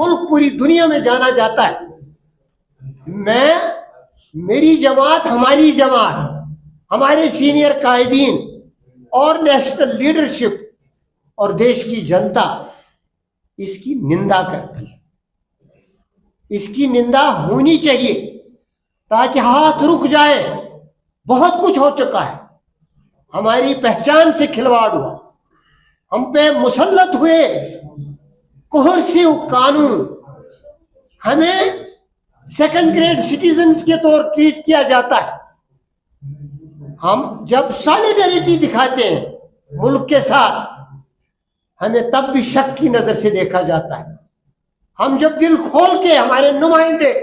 मुल्क पूरी दुनिया में जाना जाता है। मेरी जमात, हमारी जमात, हमारे सीनियर कायदीन और नेशनल लीडरशिप और देश की जनता इसकी निंदा करती है। इसकी निंदा होनी चाहिए ताकि हाथ रुक जाए। बहुत कुछ हो चुका है, हमारी पहचान से खिलवाड़ हुआ, हम पे मुसल्लत हुए कोहर्सिव कानून, हमें सेकंड ग्रेड सिटीजन्स के तौर ट्रीट किया जाता है। हम जब सॉलिडरिटी दिखाते हैं मुल्क के साथ, हमें तब भी शक की नजर से देखा जाता है। हम जब दिल खोल के, हमारे नुमाइंदे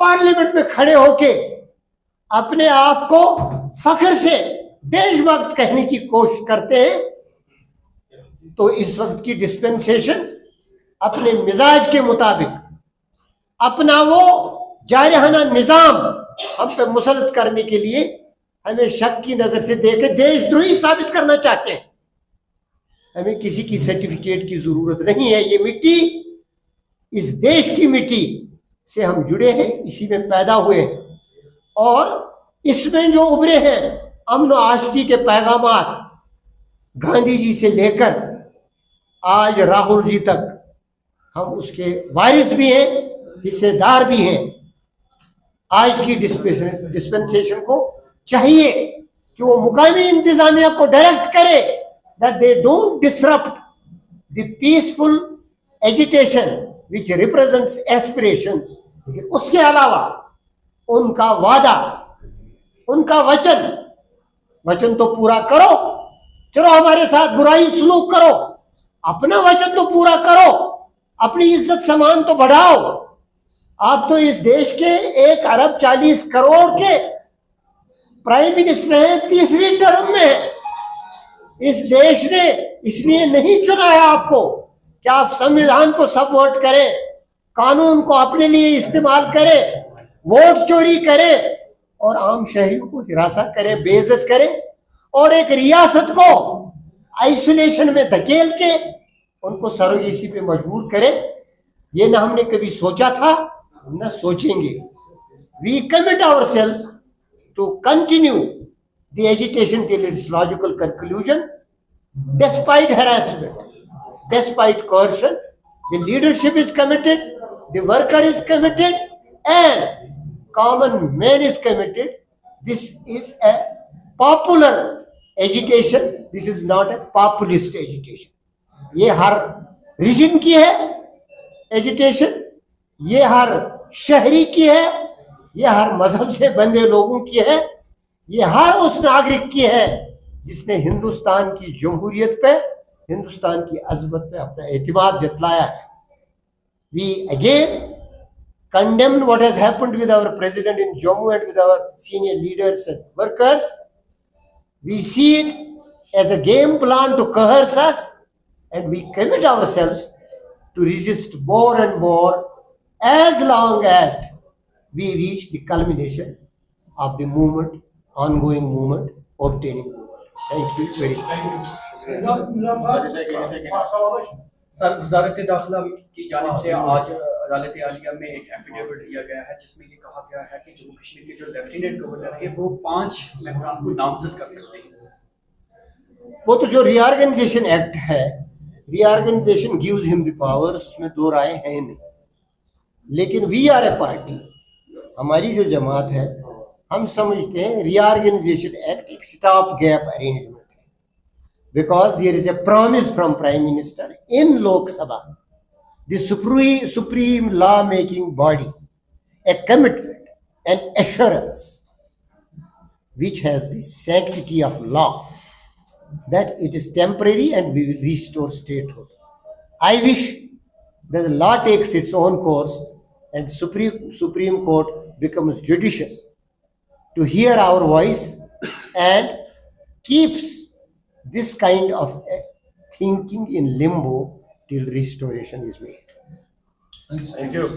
पार्लियामेंट में खड़े होके अपने आप को फख्र से देशभक्त कहने की कोशिश करते हैं, तो इस वक्त की डिस्पेंसेशन अपने मिजाज के मुताबिक अपना वो जारहाना निजाम हम पे मुसल्लत करने के लिए हमें शक की नजर से देखे देशद्रोही साबित करना चाहते हैं। हमें किसी की सर्टिफिकेट की जरूरत नहीं है। ये मिट्टी इस देश की मिट्टी से हम जुड़े हैं, इसी में पैदा हुए हैं और इसमें जो उभरे हैं अमन आश्ती के पैगामात, गांधी जी से लेकर आज राहुल जी तक, हम उसके वारिस भी हैं, हिस्सेदार भी हैं। आज की डिस्पेंसेशन को चाहिए कि वो मुकामी इंतजामिया को डायरेक्ट करे that they don't disrupt the peaceful agitation which represents aspirations। लेकिन उसके अलावा उनका वादा, उनका वचन तो पूरा करो। चलो हमारे साथ बुराई सलूक करो, अपना वचन तो पूरा करो, अपनी इज्जत सम्मान तो बढ़ाओ। आप तो इस देश के 1 अरब 40 करोड़ के प्राइम मिनिस्टर हैं, तीसरी टर्म में है। इस देश ने इसलिए नहीं चुना है आपको कि आप संविधान को सबवर्ट करें, कानून को अपने लिए इस्तेमाल करें, वोट चोरी करें और आम शहरियों को हिरासा करें, बेइज्जत करें और एक रियासत को आइसोलेशन में धकेल के उनको सरोगेसी पे मजबूर करें। ये ना हमने कभी सोचा था, न सोचेंगे। We commit ourselves to continue the agitation till its logical conclusion, despite harassment, despite coercion. The leadership is committed, the worker is committed, and common man is committed. This is a popular agitation, this is not a populist agitation. ये हर reason की है agitation, ये हर शहरी की है, ये हर मजहब से बंधे लोगों की है, ये हर उस नागरिक की है जिसने हिंदुस्तान की जमहूरियत पे, हिंदुस्तान की अजमत पे अपना एतमाद जतलाया है। We again condemn what has happened with our president in Jammu and with our senior leaders and workers. We see it as a game plan to coerce us, and we commit ourselves to resist more and more as long as we reach the culmination of the movement, ongoing movement, obtaining movement. Thank you very much. Sir, वज़ारत दाखिला की जानिब से आज अदालत आलिया में एक affidavit दिया गया है जिसमें ये कहा गया है कि जम्मू कश्मीर के जो लेफ्टिनेंट गवर्नर है वो 5 मेंबरान को नामजद कर सकते हैं। वो तो जो रीऑर्गेनाइजेशन एक्ट है, reorganisation gives him the powers, उसमें दो राय है नहीं। लेकिन वी आर ए पार्टी, हमारी जो जमात है, हम समझते हैं रीऑर्गेनाइजेशन एक्ट एक स्टॉप गैप अरेंजमेंट है, because there is a promise from prime minister in Lok Sabha, the supreme law making body, a commitment and assurance which has the sanctity of law, that it is temporary and we will restore statehood. I wish that the law takes its own course and Supreme Court becomes judicious to hear our voice and keeps this kind of thinking in limbo till restoration is made. Thank you.